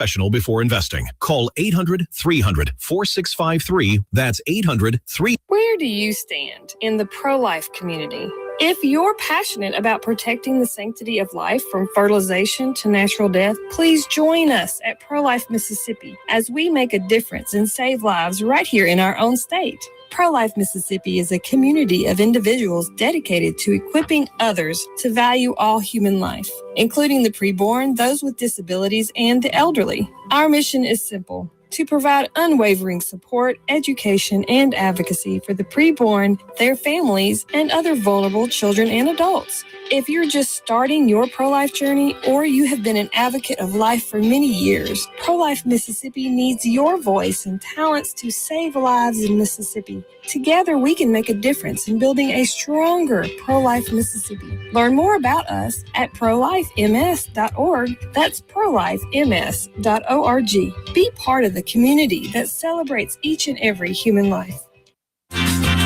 Professional before investing. Call 800-300-4653. That's 800-300. Where do you stand in the pro-life community? If you're passionate about protecting the sanctity of life from fertilization to natural death, please join us at Pro-Life Mississippi as we make a difference and save lives right here in our own state. Pro-Life Mississippi is a community of individuals dedicated to equipping others to value all human life, including the preborn, those with disabilities, and the elderly. Our mission is simple: to provide unwavering support, education, and advocacy for the preborn, their families, and other vulnerable children and adults. If you're just starting your pro-life journey or you have been an advocate of life for many years, Pro-Life Mississippi needs your voice and talents to save lives in Mississippi. Together, we can make a difference in building a stronger pro-life Mississippi. Learn more about us at prolifems.org. That's prolifems.org. Be part of the community that celebrates each and every human life.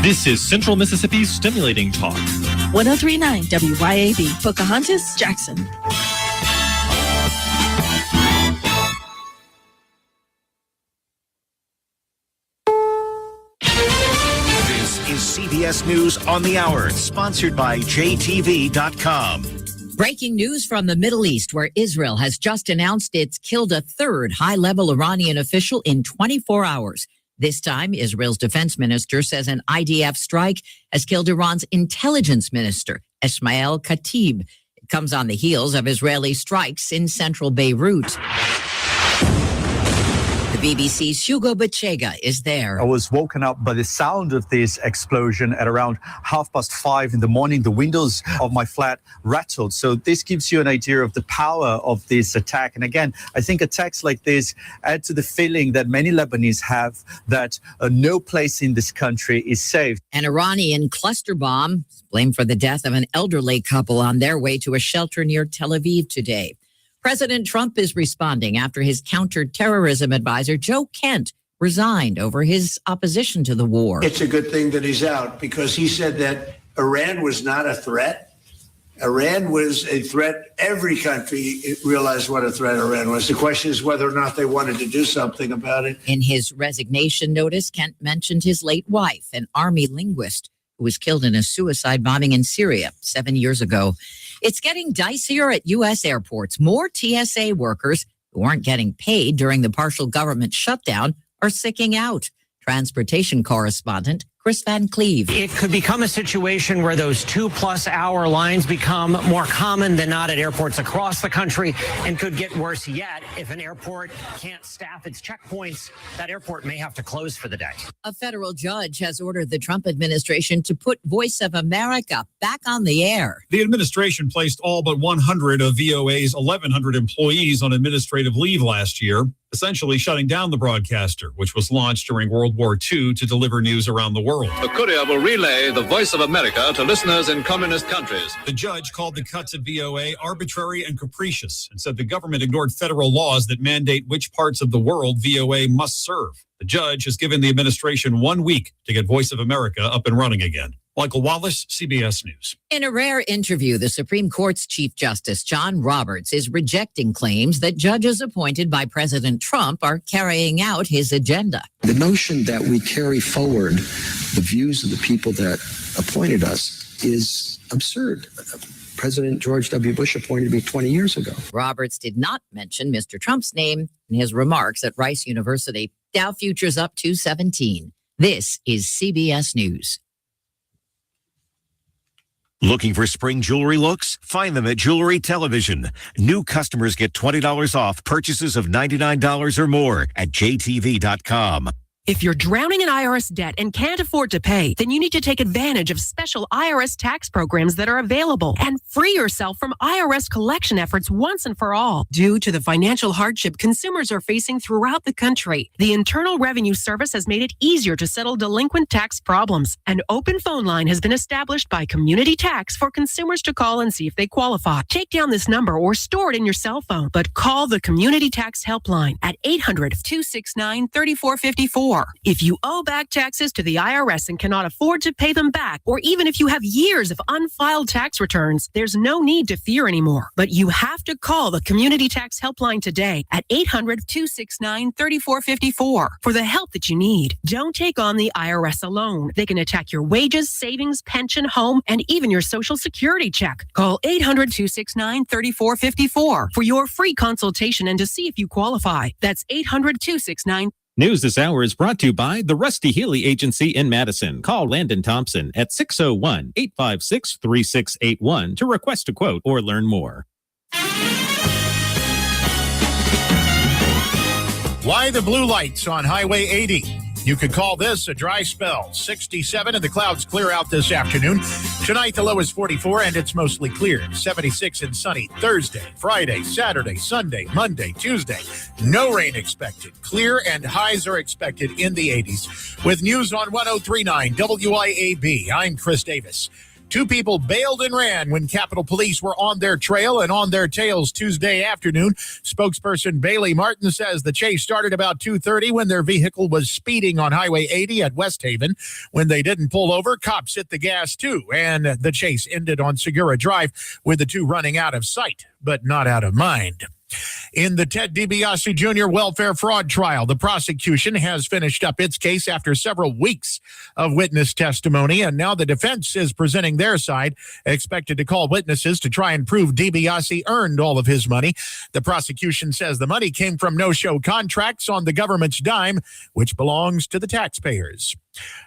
This is Central Mississippi's Stimulating Talk. 1039 WYAB, Pocahontas, Jackson. This is CBS News on the Hour, sponsored by JTV.com. Breaking news from the Middle East, where Israel has just announced it's killed a third high-level Iranian official in 24 hours. This time, Israel's defense minister says an IDF strike has killed Iran's intelligence minister, Ismail Khatib. It comes on the heels of Israeli strikes in central Beirut. The BBC's Hugo Bachega is there. I was woken up by the sound of this explosion at around 5:30 in the morning. The windows of my flat rattled. So this gives you an idea of the power of this attack. And again, I think attacks like this add to the feeling that many Lebanese have that no place in this country is safe. An Iranian cluster bomb is blamed for the death of an elderly couple on their way to a shelter near Tel Aviv today. President Trump is responding after his counterterrorism advisor, Joe Kent, resigned over his opposition to the war. It's a good thing that he's out because he said that Iran was not a threat. Iran was a threat. Every country realized what a threat Iran was. The question is whether or not they wanted to do something about it. In his resignation notice, Kent mentioned his late wife, an Army linguist, who was killed in a suicide bombing in Syria 7 years ago. It's getting dicier at U.S. airports. More TSA workers who aren't getting paid during the partial government shutdown are sicking out. Transportation correspondent Chris Van Cleve. It could become a situation where those 2+ hour lines become more common than not at airports across the country, and could get worse yet if an airport can't staff its checkpoints. That airport may have to close for the day. A federal judge has ordered the Trump administration to put Voice of America back on the air. The administration placed all but 100 of VOA's 1,100 employees on administrative leave last year, essentially shutting down the broadcaster, which was launched during World War II to deliver news around the world. The courier will relay the Voice of America to listeners in communist countries. The judge called the cuts at VOA arbitrary and capricious and said the government ignored federal laws that mandate which parts of the world VOA must serve. The judge has given the administration 1 week to get Voice of America up and running again. Michael Wallace, CBS News. In a rare interview, the Supreme Court's Chief Justice John Roberts is rejecting claims that judges appointed by President Trump are carrying out his agenda. The notion that we carry forward the views of the people that appointed us is absurd. President George W. Bush appointed me 20 years ago. Roberts did not mention Mr. Trump's name in his remarks at Rice University. Dow futures up 217. This is CBS News. Looking for spring jewelry looks? Find them at Jewelry Television. New customers get $20 off purchases of $99 or more at JTV.com. If you're drowning in IRS debt and can't afford to pay, then you need to take advantage of special IRS tax programs that are available and free yourself from IRS collection efforts once and for all. Due to the financial hardship consumers are facing throughout the country, the Internal Revenue Service has made it easier to settle delinquent tax problems. An open phone line has been established by Community Tax for consumers to call and see if they qualify. Take down this number or store it in your cell phone, but call the Community Tax Helpline at 800-269-3454. more. If you owe back taxes to the IRS and cannot afford to pay them back, or even if you have years of unfiled tax returns, there's no need to fear anymore. But you have to call the Community Tax Helpline today at 800-269-3454 for the help that you need. Don't take on the IRS alone. They can attack your wages, savings, pension, home, and even your Social Security check. Call 800-269-3454 for your free consultation and to see if you qualify. That's 800-269. News this hour is brought to you by the Rusty Healy Agency in Madison. Call Landon Thompson at 601-856-3681 to request a quote or learn more. Why the blue lights on Highway 80? You could call this a dry spell. 67 and the clouds clear out this afternoon. Tonight, the low is 44 and it's mostly clear. 76 and sunny Thursday, Friday, Saturday, Sunday, Monday, Tuesday. No rain expected. Clear and highs are expected in the 80s. With news on 103.9 WIAB, I'm Chris Davis. 2 people bailed and ran when Capitol Police were on their trail and on their tails Tuesday afternoon. Spokesperson Bailey Martin says the chase started about 2:30 when their vehicle was speeding on Highway 80 at West Haven. When they didn't pull over, cops hit the gas too, and the chase ended on Segura Drive with the 2 running out of sight, but not out of mind. In the Ted DiBiase Jr. welfare fraud trial, the prosecution has finished up its case after several weeks of witness testimony, and now the defense is presenting their side, expected to call witnesses to try and prove DiBiase earned all of his money. The prosecution says the money came from no-show contracts on the government's dime, which belongs to the taxpayers.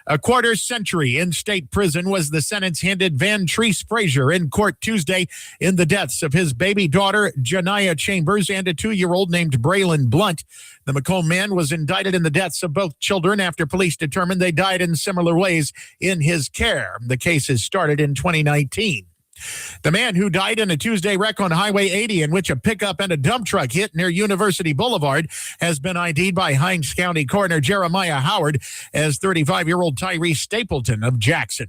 A quarter century in state prison was the sentence handed Van Treese Frazier in court Tuesday in the deaths of his baby daughter, Janiyah Chambers, and a 2-year-old named Braylon Blunt. The Macomb man was indicted in the deaths of both children after police determined they died in similar ways in his care. The case has started in 2019. The man who died in a Tuesday wreck on Highway 80 in which a pickup and a dump truck hit near University Boulevard has been ID'd by Hinds County Coroner Jeremiah Howard as 35-year-old Tyree Stapleton of Jackson.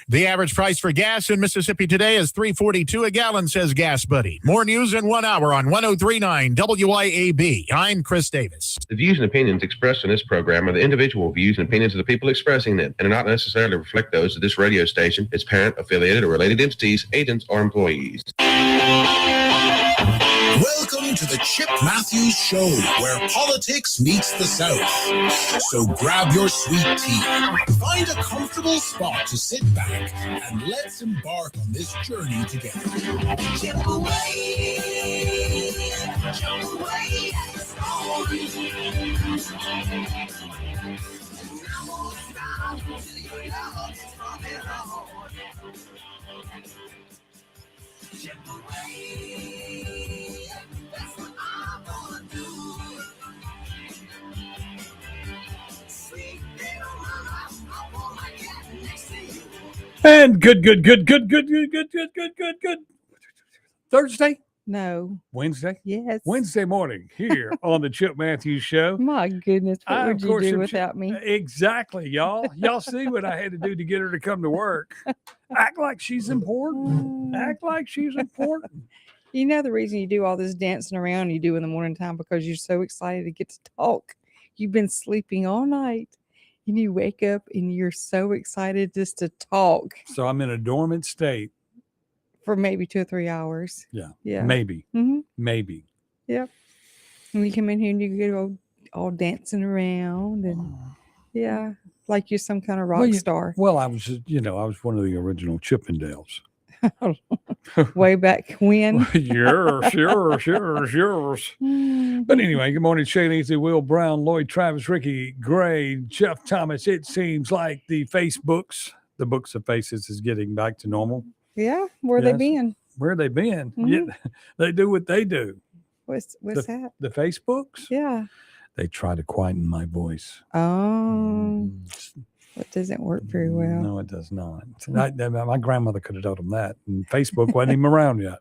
The average price for gas in Mississippi today is $3.42 a gallon, says Gas Buddy. More news in 1 hour on 103.9 WIAB. I'm Chris Davis. The views and opinions expressed in this program are the individual views and opinions of the people expressing them and do not necessarily reflect those of this radio station, its parent, affiliated, or related entities, agents, or employees. Welcome to the Chip Matthews Show, where politics meets the South. So grab your sweet tea, find a comfortable spot to sit back, and let's embark on this journey together. Chip away, that's what I'm gonna do. Sweet little mama, I wanna get next to you. And good. Thursday? No. Wednesday? Yes. Wednesday morning here on the Chip Matthews Show. My goodness, what would you do without me? Exactly, y'all. Y'all see what I had to do to get her to come to work. Act like she's important. Act like she's important. You know the reason you do all this dancing around you do in the morning time because you're so excited to get to talk. You've been sleeping all night and you wake up and you're so excited just to talk. So I'm in a dormant state. For maybe 2 or 3 hours. Yeah. Maybe. Maybe. Yep. And you come in here and you get all dancing around and like you're some kind of rock star. Well, I was, I was one of the original Chippendales. Way back when. Sure. But anyway, good morning, Shane Easy, Will Brown, Lloyd Travis, Ricky Gray, Jeff Thomas. It seems like the books of faces is getting back to normal. Yeah, where they been? Where they been? Mm-hmm. Yeah, they do what they do. What's that? The Facebooks? Yeah. They try to quieten my voice. Oh, it doesn't work very well. No, it does not. My grandmother could have told them that. And Facebook wasn't even around yet.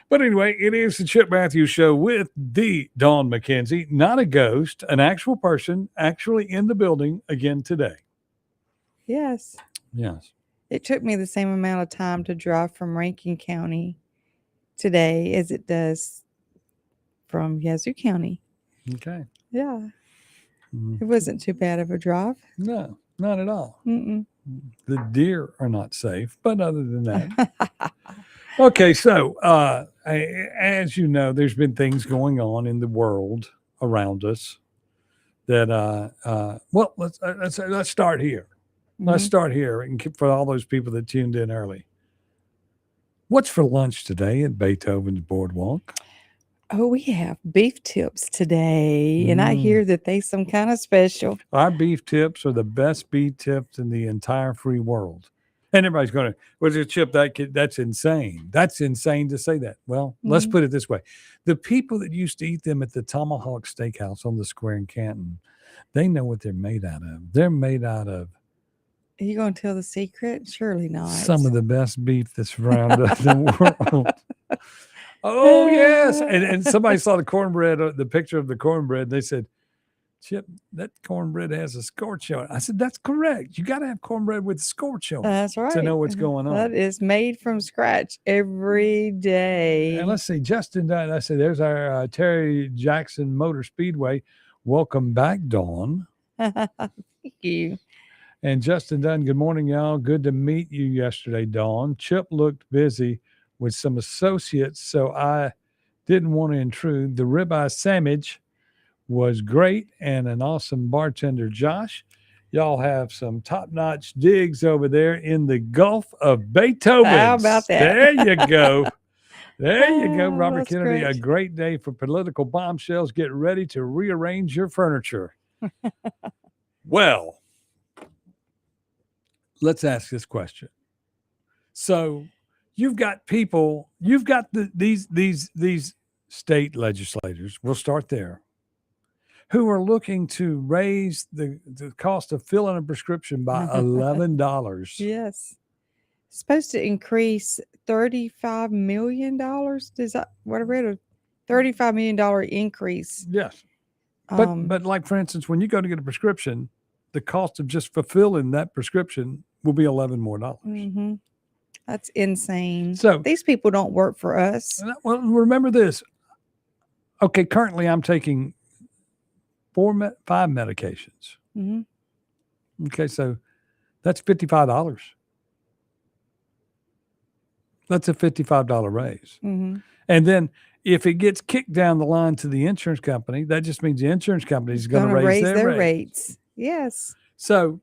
But anyway, it is the Chip Matthews Show with the Dawn McKenzie, not a ghost, an actual person actually in the building again today. Yes. Yes. It took me the same amount of time to drive from Rankin County today as it does from Yazoo County. Okay. Yeah. It wasn't too bad of a drive. No, not at all. Mm-mm. The deer are not safe, but other than that. Okay, so as you know, there's been things going on in the world around us that well, let's start here. Let's Mhm. start here and for all those people that tuned in early. What's for lunch today at Beethoven's Boardwalk? Oh, we have beef tips today, and I hear that they some kind of special. Our beef tips are the best beef tips in the entire free world. And everybody's going to, what's a chip? That's insane. That's insane to say that. Well, let's put it this way. The people that used to eat them at the Tomahawk Steakhouse on the square in Canton, they know what they're made out of. They're made out of Are you going to tell the secret? Surely not. some of the best beef that's around the world. Oh, yes. And somebody saw the cornbread, the picture of the cornbread. They said, Chip, that cornbread has a scorch on it. I said, that's correct. You got to have cornbread with a scorch on it. That's right. To know what's going on. That is made from scratch every day. And let's see, Justin Dunn. I said, there's our Terry Jackson Motor Speedway. Welcome back, Dawn. Thank you. And Justin Dunn, good morning, y'all. Good to meet you yesterday, Dawn. Chip looked busy with some associates, so I didn't want to intrude. The ribeye sandwich was great and an awesome bartender, Josh. Y'all have some top-notch digs over there in the Gulf of Beethoven. How about that? There you go. There you go, Robert that's Kennedy. great. A great day for political bombshells. Get ready to rearrange your furniture. Well, let's ask this question. So you've got people, you've got these state legislators, we'll start there, who are looking to raise the cost of filling a prescription by $11. Yes. Supposed to increase $35 million. Is that what I read? A $35 million increase. Yes. But like, for instance, when you go to get a prescription, the cost of just fulfilling that prescription will be $11 more. Mhm. That's insane. So these people don't work for us. Well, remember this. Okay, currently I'm taking 5 medications. Mm-hmm. Okay, so that's $55. That's a $55 raise. Mm-hmm. And then if it gets kicked down the line to the insurance company, that just means the insurance company is going to raise their rates. Yes. So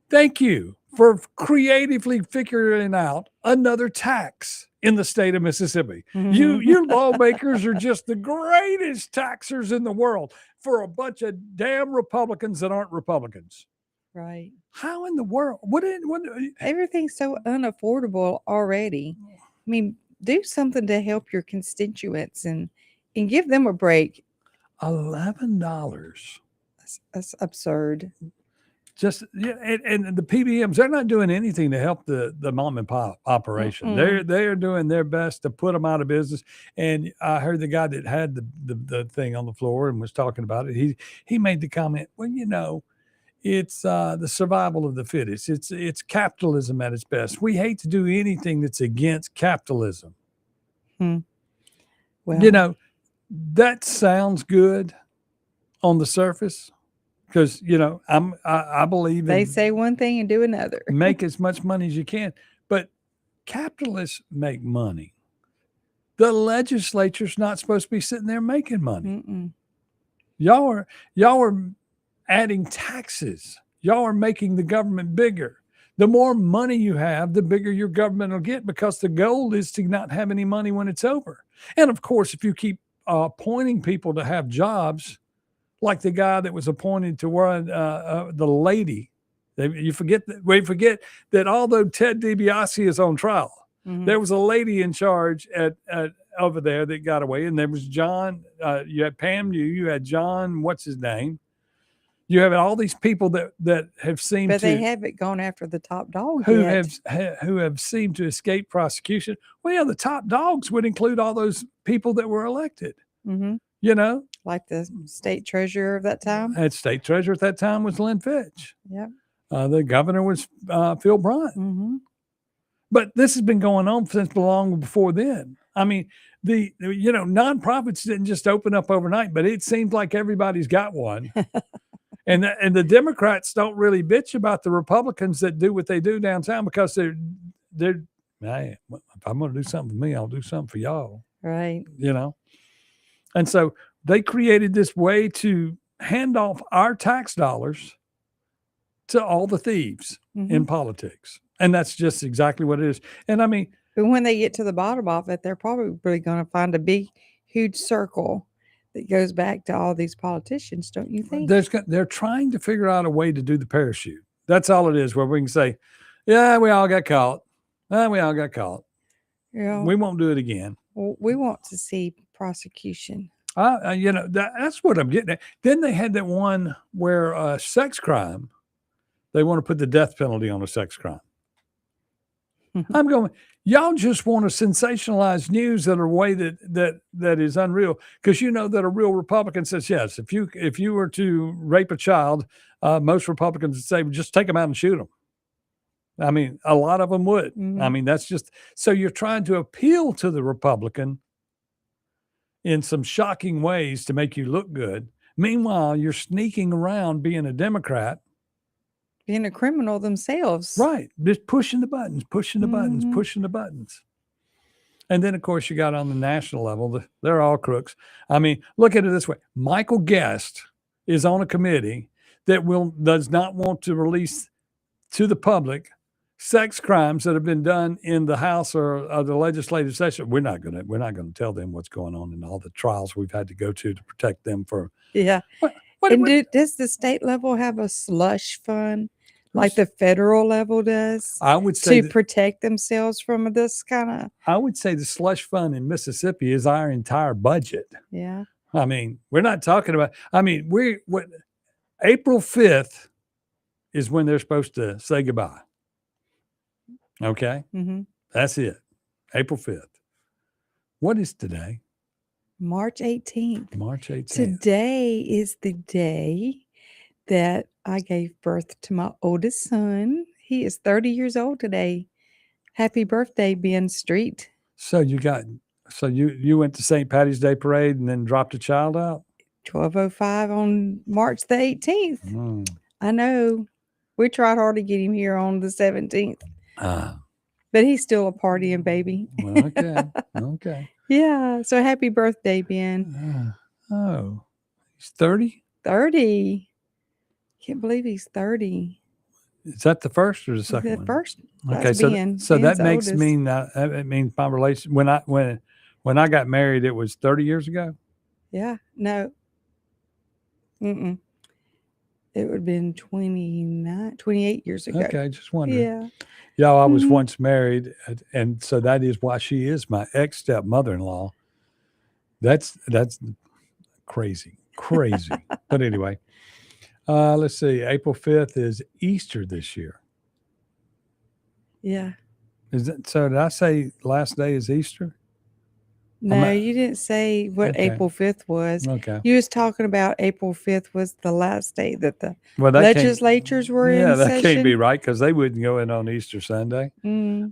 thank you for creatively figuring out another tax in the state of Mississippi. You lawmakers are just the greatest taxers in the world for a bunch of damn Republicans that aren't Republicans. Right. How in the world? What Everything's so unaffordable already. I mean, do something to help your constituents and give them a break. $11. That's absurd. Just and the PBMs, they're not doing anything to help the mom and pop operation. They're doing their best to put them out of business. And I heard the guy that had the thing on the floor and was talking about it. He made the comment, well, you know, it's the survival of the fittest. It's capitalism at its best. We hate to do anything that's against capitalism. Well, you know, that sounds good on the surface. Because, you know, I believe they say one thing and do another. Make as much money as you can. But capitalists make money. The legislature's not supposed to be sitting there making money. Mm-mm. Y'all are adding taxes. Y'all are making the government bigger. The more money you have, the bigger your government will get, because the goal is to not have any money when it's over. And of course, if you keep appointing people to have jobs, like the guy that was appointed to run the lady. We forget that although Ted DiBiase is on trial, there was a lady in charge at over there that got away, and there was John. You had Pam. You had John. What's his name? You have all these people that have seemed but they haven't gone after the top dog who yet. who have seemed to escape prosecution. Well, yeah, the top dogs would include all those people that were elected. Mm-hmm. You know, like the state treasurer of that time. And state treasurer at that time was Lynn Fitch. Yep. The governor was Phil Bryant. Mm-hmm. But this has been going on since long before then. I mean, the nonprofits didn't just open up overnight, but it seems like everybody's got one. And the Democrats don't really bitch about the Republicans that do what they do downtown because they're hey, if I'm going to do something for me, I'll do something for y'all. Right. You know? And so they created this way to hand off our tax dollars to all the thieves in politics. And that's just exactly what it is. And I mean, but when they get to the bottom of it, they're probably going to find a big, huge circle that goes back to all these politicians, don't you think? They're trying to figure out a way to do the parachute. That's all it is, where we can say, yeah, we all got caught. We all got caught. Yeah. We won't do it again. Well, we want to see prosecution. That's what I'm getting at. Then they had that one where sex crime, they want to put the death penalty on a sex crime. I'm going, y'all just want to sensationalize news in a way that is unreal. Because you know that a real Republican says, yes, if you were to rape a child, most Republicans would say, just take them out and shoot them. I mean, a lot of them would. I mean, that's just, so you're trying to appeal to the Republican in some shocking ways to make you look good. Meanwhile, you're sneaking around being a Democrat. Being a criminal themselves. Right. Just pushing the buttons. And then, of course, you got on the national level, they're all crooks. I mean, look at it this way. Michael Guest is on a committee that does not want to release to the public sex crimes that have been done in the House or the legislative session. We're not going to tell them what's going on in all the trials we've had to go to protect them for. Yeah. Does the state level have a slush fund like the federal level does? I would say to protect themselves from this kind of. I would say the slush fund in Mississippi is our entire budget. Yeah. I mean, we're not talking about. I mean, April 5th is when they're supposed to say goodbye. Okay. That's it. April 5th. What is today? March 18th. March 18th. Today is the day that I gave birth to my oldest son. He is 30 years old today. Happy birthday, Ben Street. So you went to St. Patty's Day parade and then dropped a child out? 12:05 on March the 18th. I know. We tried hard to get him here on the 17th. But he's still a partying baby. Okay. Yeah. So happy birthday, Ben. He's 30? 30. Can't believe he's 30. Is that the first or the second one? The first. Okay, so that makes me it means my relation when I got married, it was 30 years ago. Yeah. No. It would have been 28 years ago. Okay, just wondering. Yeah. Y'all, I was once married, and so that is why she is my ex-stepmother-in-law. That's crazy. But anyway, let's see. April 5th is Easter this year. Yeah. So did I say last day is Easter? No, you didn't say what April 5th was. Okay. You was talking about April 5th was the last day that the legislatures were in session. Yeah, that can't be right because they wouldn't go in on Easter Sunday.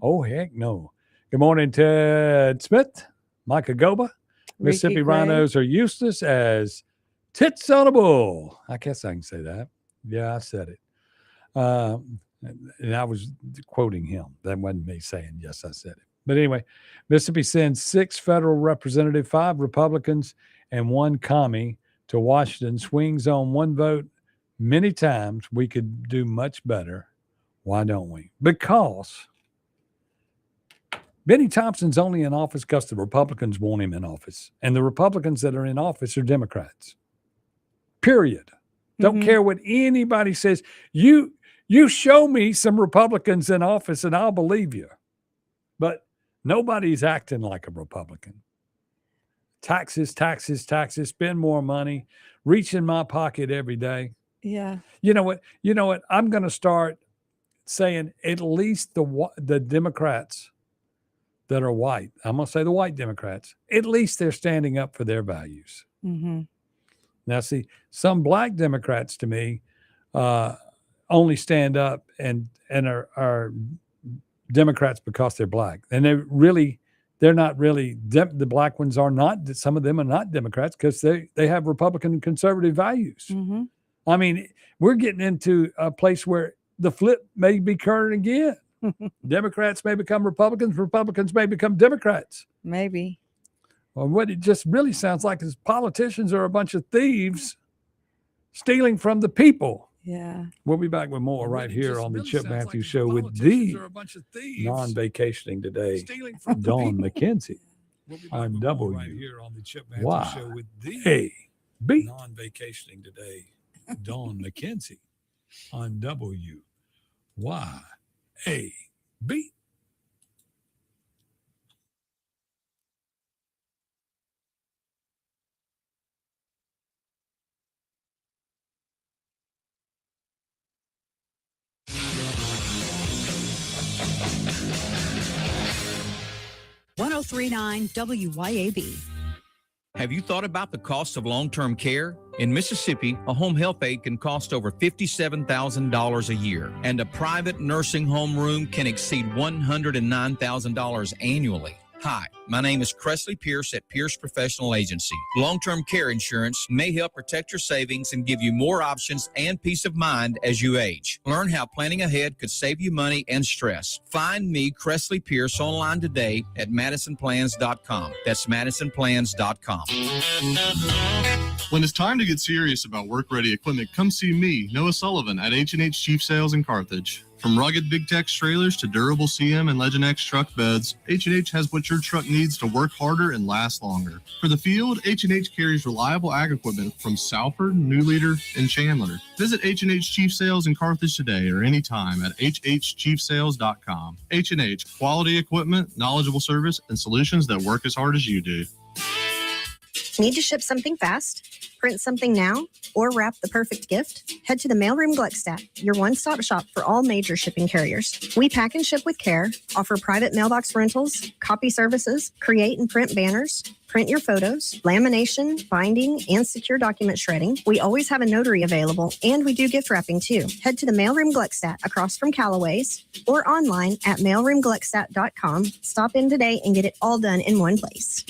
Oh, heck no. Good morning, Ted Smith, Micah Goba. Mississippi Rhinos are useless as tits on a bull. I guess I can say that. Yeah, I said it. And I was quoting him. That wasn't me saying, yes, I said it. But anyway, Mississippi sends 6 federal representatives, 5 Republicans, and 1 commie to Washington. Swings on 1 vote many times. We could do much better. Why don't we? Because Benny Thompson's only in office because the Republicans want him in office. And the Republicans that are in office are Democrats. Period. Don't care what anybody says. You show me some Republicans in office and I'll believe you. But nobody's acting like a Republican. Taxes, spend more money, reach in my pocket every day. Yeah. You know what? I'm going to start saying at least the Democrats that are white, I'm going to say the white Democrats, at least they're standing up for their values. Now, see, some black Democrats to me only stand up and are Democrats because they're black. And they're not really, the black ones are not, some of them are not Democrats because they have Republican and conservative values. I mean, we're getting into a place where the flip may be occurring again. Democrats may become Republicans. Republicans may become Democrats. Maybe. Well, what it just really sounds like is politicians are a bunch of thieves stealing from the people. Yeah. We'll be back with more right here on the Chip Matthews Show with the non-vacationing today, Dawn McKenzie. On W. Right here on the Chip Matthews Show with the non-vacationing today, Dawn McKenzie on WYAB. .1039 WYAB. Have you thought about the cost of long-term care? In Mississippi, a home health aide can cost over $57,000 a year, and a private nursing home room can exceed $109,000 annually. Hi, my name is Cresley Pierce at Pierce Professional Agency. Long-term care insurance may help protect your savings and give you more options and peace of mind as you age. Learn how planning ahead could save you money and stress. Find me, Cresley Pierce, online today at MadisonPlans.com. That's MadisonPlans.com. When it's time to get serious about work-ready equipment, come see me, Noah Sullivan, at H&H Chief Sales in Carthage. From rugged Big Tex trailers to durable CM and Legend X truck beds, H&H has what your truck needs to work harder and last longer. For the field, H&H carries reliable ag equipment from Salford, New Leader, and Chandler. Visit H&H Chief Sales in Carthage today or anytime at hhchiefsales.com. H&H, quality equipment, knowledgeable service, and solutions that work as hard as you do. Need to ship something fast, print something now, or wrap the perfect gift? Head to the Mailroom Gluckstadt, your one-stop shop for all major shipping carriers. We pack and ship with care, offer private mailbox rentals, copy services, create and print banners, print your photos, lamination, binding, and secure document shredding. We always have a notary available, and we do gift wrapping too. Head to the Mailroom Gluckstadt across from Callaway's or online at mailroomgluckstadt.com. Stop in today and get it all done in one place.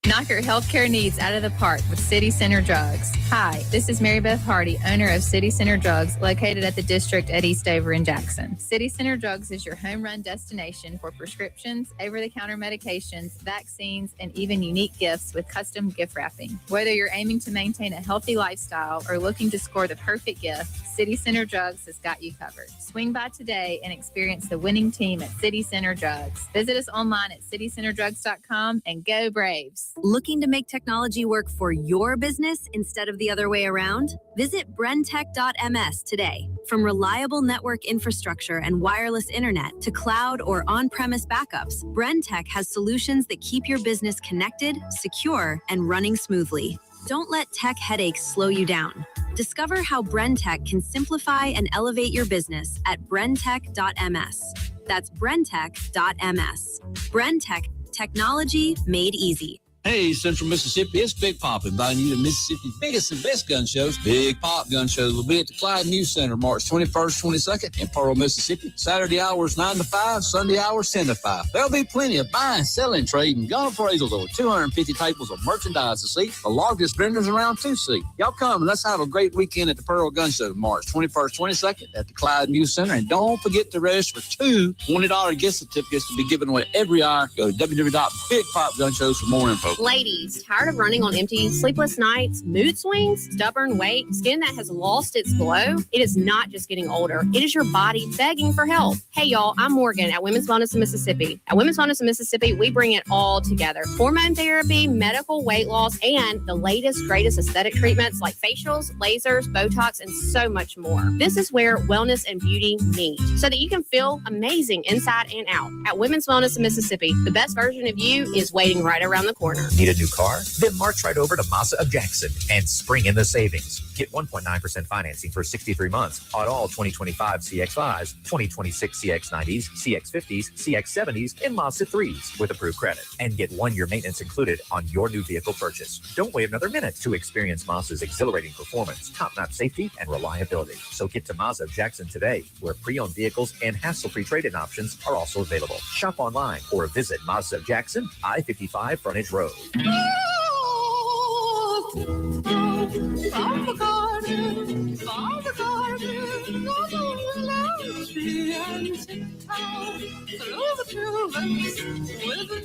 Knock your healthcare needs out of the park with City Center Drugs. Hi, this is Mary Beth Hardy, owner of City Center Drugs, located at the District at East Dover in Jackson. City Center Drugs is your home run destination for prescriptions, over-the-counter medications, vaccines, and even unique gifts with custom gift wrapping. Whether you're aiming to maintain a healthy lifestyle or looking to score the perfect gift, City Center Drugs has got you covered. Swing by today and experience the winning team at City Center Drugs. Visit us online at citycenterdrugs.com and go Braves. Looking to make technology work for your business instead of the other way around? Visit brentech.ms today. From reliable network infrastructure and wireless internet to cloud or on-premise backups, Brentech has solutions that keep your business connected, secure, and running smoothly. Don't let tech headaches slow you down. Discover how Brentech can simplify and elevate your business at brentech.ms. That's brentech.ms. Brentech, technology made easy. Hey, Central Mississippi, it's Big Pop inviting you to Mississippi's biggest and best gun shows. Big Pop Gun Shows will be at the Clyde News Center March 21st, 22nd in Pearl, Mississippi. Saturday hours 9 to 5, Sunday hours 10 to 5. There'll be plenty of buying, selling, trading, gun appraisals, over 250 tables of merchandise to see. The largest vendors around to see. Y'all come and let's have a great weekend at the Pearl Gun Show March 21st, 22nd at the Clyde News Center. And don't forget to register for 2 $20 gift certificates to be given away every hour. Go to www.bigpopgunshows for more info. Ladies, tired of running on empty, sleepless nights, mood swings, stubborn weight, skin that has lost its glow? It is not just getting older. It is your body begging for help. Hey, y'all, I'm Morgan at Women's Wellness in Mississippi. At Women's Wellness in Mississippi, we bring it all together. Hormone therapy, medical weight loss, and the latest, greatest aesthetic treatments like facials, lasers, Botox, and so much more. This is where wellness and beauty meet so that you can feel amazing inside and out. At Women's Wellness in Mississippi, the best version of you is waiting right around the corner. Need a new car? Then march right over to Mazda of Jackson and spring in the savings. Get 1.9% financing for 63 months on all 2025 CX-5s, 2026 CX-90s, CX-50s, CX-70s, and Mazda 3s with approved credit. And get 1-year maintenance included on your new vehicle purchase. Don't wait another minute to experience Mazda's exhilarating performance, top-notch safety, and reliability. So get to Mazda of Jackson today, where pre-owned vehicles and hassle-free trade-in options are also available. Shop online or visit Mazda of Jackson, I-55 Frontage Road.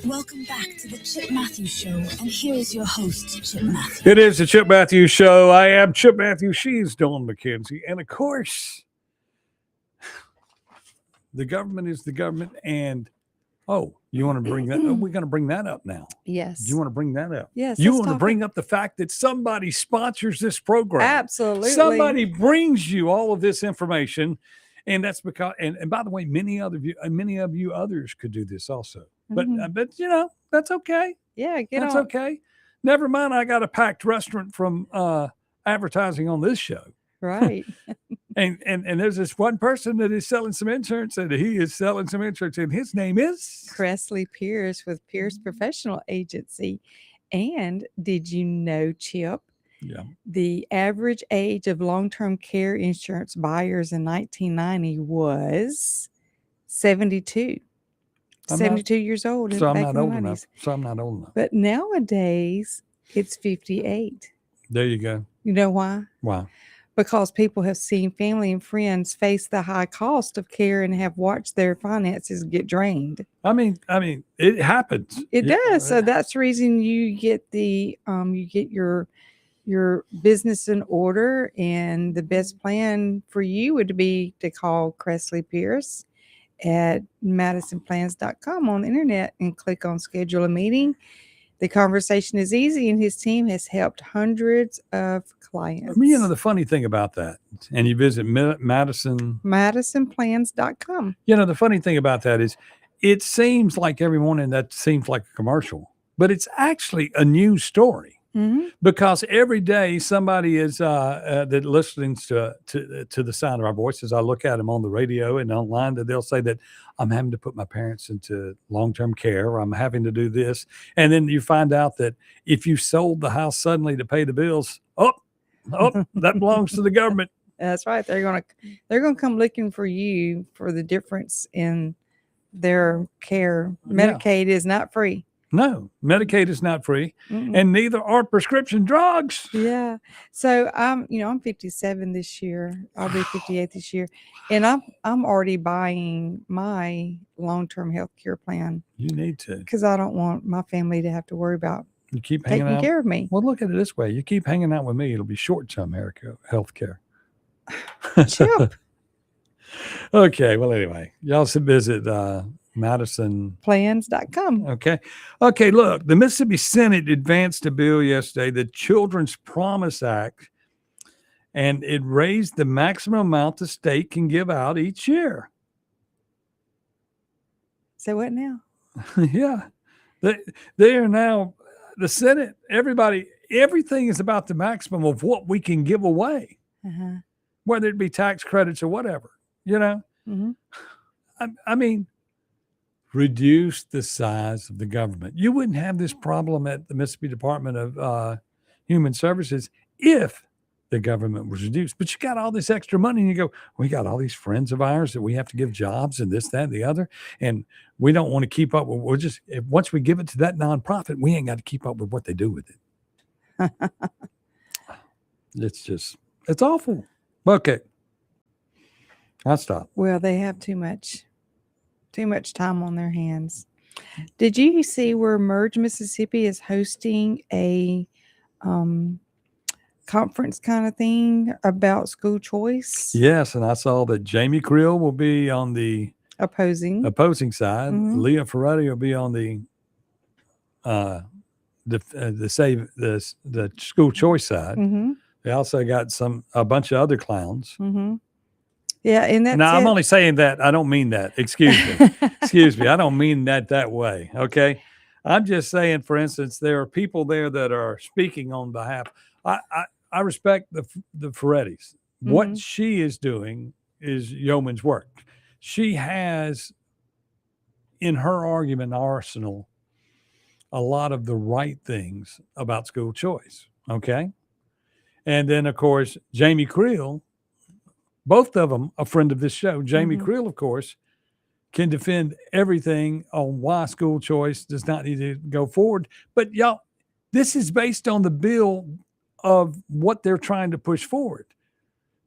Welcome back to the Chip Matthews Show, and here is your host, Chip Matthews. It is the Chip Matthews Show. I am Chip Matthews. She's Dawn McKenzie. And of course, the government is the government. And, you want to bring that? We're going to bring that up now. Yes. You want to bring that up? Yes. You want to bring up the fact that somebody sponsors this program. Absolutely. Somebody brings you all of this information. And that's because, and by the way, many of you others could do this also. But that's okay. Yeah, that's okay. Never mind. I got a packed restaurant from advertising on this show. Right. and there's this one person that is selling some insurance, and he is selling some insurance, and his name is Cressley Pierce with Pierce Professional Agency. And did you know, Chip? Yeah. The average age of long-term care insurance buyers in 1990 was 72. 72 years old. So I'm not old enough. But nowadays, it's 58. There you go. You know why? Why? Because people have seen family and friends face the high cost of care and have watched their finances get drained. I mean, it happens. It does. So that's the reason you get your business in order, and the best plan for you would be to call Cressley Pierce at madisonplans.com on the internet and click on schedule a meeting. The conversation is easy, and his team has helped hundreds of clients. The funny thing about that, and you visit madisonplans.com. The funny thing about that is it seems like every morning that seems like a commercial, but it's actually a news story. Mm-hmm. Because every day somebody is that listening to the sound of our voices. I look at them on the radio and online, that they'll say that I'm having to put my parents into long-term care, or I'm having to do this. And then you find out that if you sold the house suddenly to pay the bills, that belongs to the government. That's right. They're gonna come looking for you for the difference in their care. Medicaid is not free. No, Medicaid is not free, and neither are prescription drugs. Yeah. So I'm 57 this year. I'll be 58 this year, and I'm already buying my long-term health care plan. You need to, because I don't want my family to have to worry about taking care of me. Well, look at it this way: you keep hanging out with me, it'll be short-term health care. Chip. Okay. Well, anyway, y'all should visit madisonplans.com. Okay. Look, the Mississippi Senate advanced a bill yesterday, the Children's Promise Act, and it raised the maximum amount the state can give out each year. So what now? Yeah. They are now, the Senate, everything is about the maximum of what we can give away, whether it be tax credits or whatever, Mm-hmm. I mean, reduce the size of the government. You wouldn't have this problem at the Mississippi Department of Human Services if the government was reduced. But you got all this extra money, and you go, we got all these friends of ours that we have to give jobs and this, that, and the other, and we don't want to keep up with. Once we give it to that nonprofit, we ain't got to keep up with what they do with it. It's awful. Okay, I'll stop. Well, they have too much time on their hands. Did you see where Merge Mississippi is hosting a conference kind of thing about school choice? Yes, and I saw that Jamie Creel will be on the opposing side. Mm-hmm. Leah Ferretti will be on the school choice side. Mm-hmm. They also got a bunch of other clowns. Mm-hmm. Yeah, and that's I'm only saying that. I don't mean that. Excuse me. Excuse me. I don't mean that way. Okay. I'm just saying, for instance, there are people there that are speaking on behalf. I respect the Ferrettis. Mm-hmm. What she is doing is yeoman's work. She has in her argument arsenal a lot of the right things about school choice. Okay. And then, of course, Jamie Creel, both of them a friend of this show. Jamie Creel, of course, can defend everything on why school choice does not need to go forward. But y'all, this is based on the bill of what they're trying to push forward.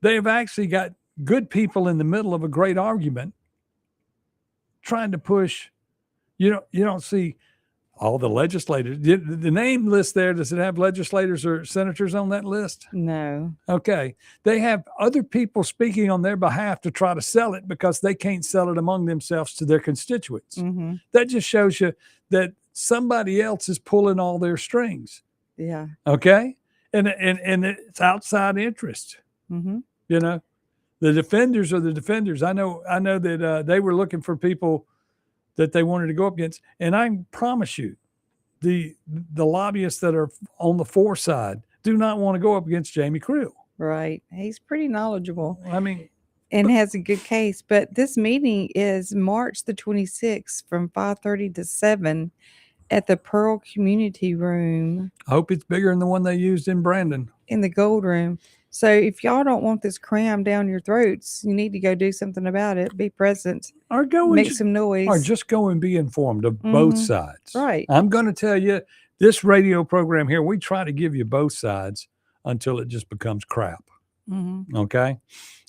They have actually got good people in the middle of a great argument trying to push You don't see all the legislators. The name list there, does it have legislators or senators on that list? No. Okay. They have other people speaking on their behalf to try to sell it because they can't sell it among themselves to their constituents. Mm-hmm. That just shows you that somebody else is pulling all their strings. Yeah. Okay. And it's outside interest. Mm-hmm. You know, the defenders are the defenders. I know that they were looking for people that they wanted to go up against. And I promise you, the lobbyists that are on the for side do not want to go up against Jamie Creel. Right. He's pretty knowledgeable. I mean, and has a good case. But this meeting is March the 26th from 5:30 to 7 at the Pearl Community Room. I hope it's bigger than the one they used in Brandon. In the Gold Room. So if y'all don't want this cram down your throats, you need to go do something about it. Be present. Or go make some noise. Or just go and be informed of both sides. Right. I'm going to tell you, this radio program here, we try to give you both sides until it just becomes crap. Mm-hmm. Okay.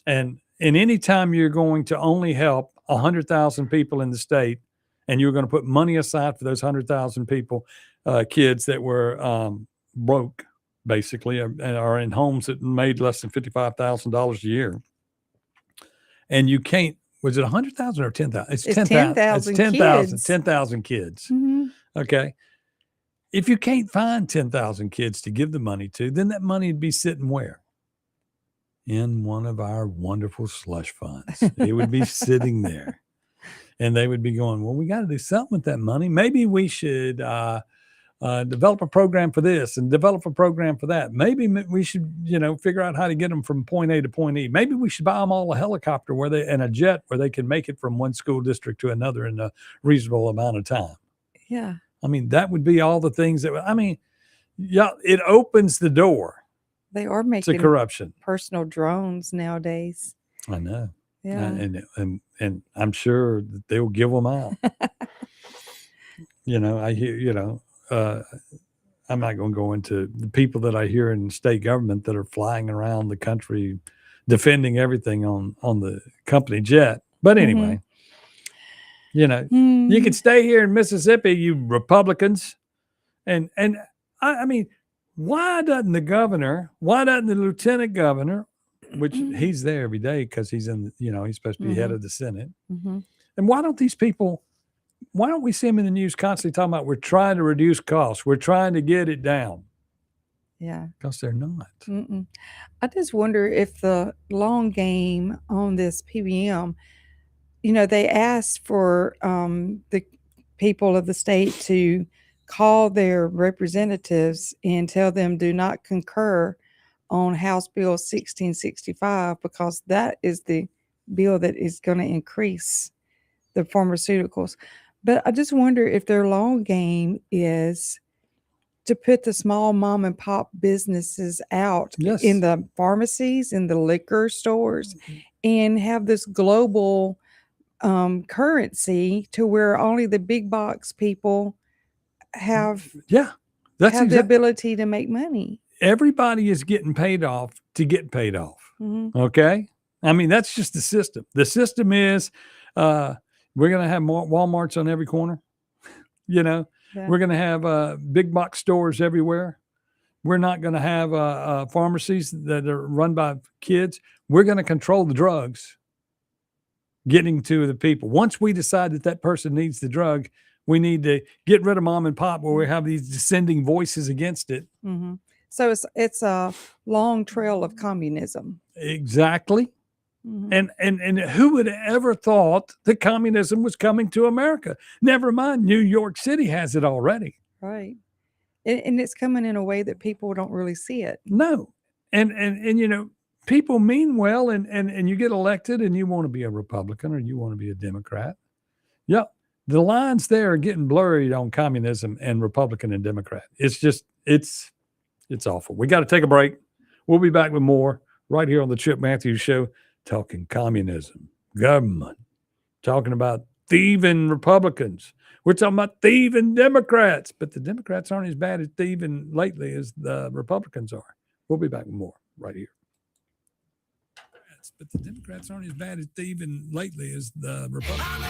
And any time you're going to only help 100,000 people in the state, and you're going to put money aside for those 100,000 people, kids that were broke, basically, and are in homes that made less than $55,000 a year. And you can't, was it 100,000 or 10,000? It's 10,000. It's 10,000 kids. Mm-hmm. Okay. If you can't find 10,000 kids to give the money to, then that money would be sitting where? In one of our wonderful slush funds. It would be sitting there. And they would be going, well, we got to do something with that money. Maybe we should develop a program for this and develop a program for that. Maybe we should, figure out how to get them from point A to point E. Maybe we should buy them all a helicopter and a jet where they can make it from one school district to another in a reasonable amount of time. Yeah. I mean, that would be all the things it opens the door. They are making corruption. Personal drones nowadays. I know. Yeah. And I'm sure that they'll give them out. I hear, I'm not going to go into the people that I hear in state government that are flying around the country defending everything on the company jet. But anyway, you can stay here in Mississippi, you Republicans. And I mean, why doesn't the lieutenant governor, which he's there every day because he's he's supposed to be head of the Senate. Mm-hmm. And why don't we see him in the news constantly talking about we're trying to reduce costs, we're trying to get it down? Yeah. Because they're not. Mm-mm. I just wonder if the long game on this PBM, they asked for the people of the state to call their representatives and tell them do not concur on House Bill 1665 because that is the bill that is going to increase the pharmaceuticals. But I just wonder if their long game is to put the small mom and pop businesses out in the pharmacies, in the liquor stores, and have this global currency to where only the big box people have the ability to make money. Everybody is getting paid off to get paid off. Mm-hmm. Okay. I mean, that's just the system. The system is we're going to have more Walmarts on every corner. We're going to have big box stores everywhere. We're not going to have pharmacies that are run by kids. We're going to control the drugs getting to the people. Once we decide that person needs the drug, we need to get rid of mom and pop where we have these dissenting voices against it. Mm-hmm. So it's a long trail of communism. Exactly. Mm-hmm. And who would have ever thought that communism was coming to America? Never mind, New York City has it already. Right. And it's coming in a way that people don't really see it. No. And people mean well and you get elected and you want to be a Republican or you want to be a Democrat. Yep. The lines there are getting blurred on communism and Republican and Democrat. It's just, it's awful. We got to take a break. We'll be back with more right here on the Chip Matthews Show, talking communism, government, talking about thieving Republicans. We're talking about thieving Democrats, but the Democrats aren't as bad at thieving lately as the Republicans are. We'll be back with more right here. Democrats, but the Democrats aren't as bad at thieving lately as the Republicans.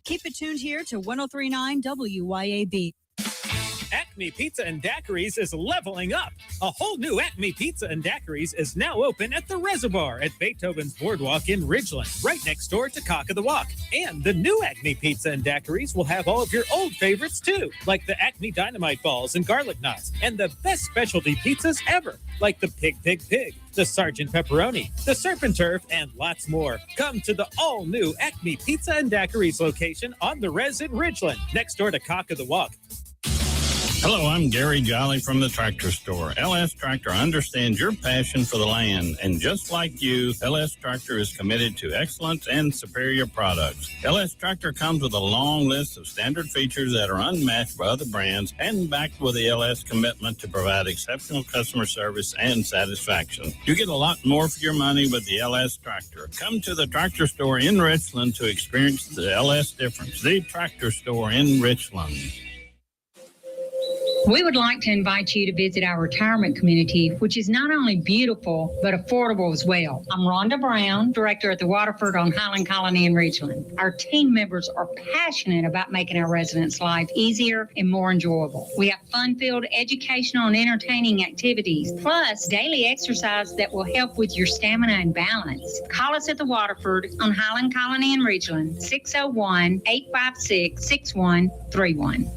Keep it tuned here to 103.9 WYAB. Acme Pizza and Daiquiris is leveling up. A whole new Acme Pizza and Daiquiris is now open at the Reservoir at Beethoven's Boardwalk in Ridgeland, right next door to Cock of the Walk. And the new Acme Pizza and Daiquiris will have all of your old favorites too, like the Acme Dynamite Balls and Garlic Knots, and the best specialty pizzas ever, like the Pig, the Sergeant Pepperoni, the Serpent Turf, and lots more. Come to the all-new Acme Pizza and Daiquiris location on the Res in Ridgeland, next door to Cock of the Walk. Hello, I'm Gary Jolly from the Tractor Store. LS Tractor understands your passion for the land, and just like you, LS Tractor is committed to excellence and superior products. LS Tractor comes with a long list of standard features that are unmatched by other brands and backed with the LS commitment to provide exceptional customer service and satisfaction. You get a lot more for your money with the LS Tractor. Come to the Tractor Store in Richland to experience the LS difference. The Tractor Store in Richland. We would like to invite you to visit our retirement community, which is not only beautiful, but affordable as well. I'm Rhonda Brown, director at the Waterford on Highland Colony in Ridgeland. Our team members are passionate about making our residents' life easier and more enjoyable. We have fun-filled educational and entertaining activities, plus daily exercise that will help with your stamina and balance. Call us at the Waterford on Highland Colony in Ridgeland, 601-856-6131.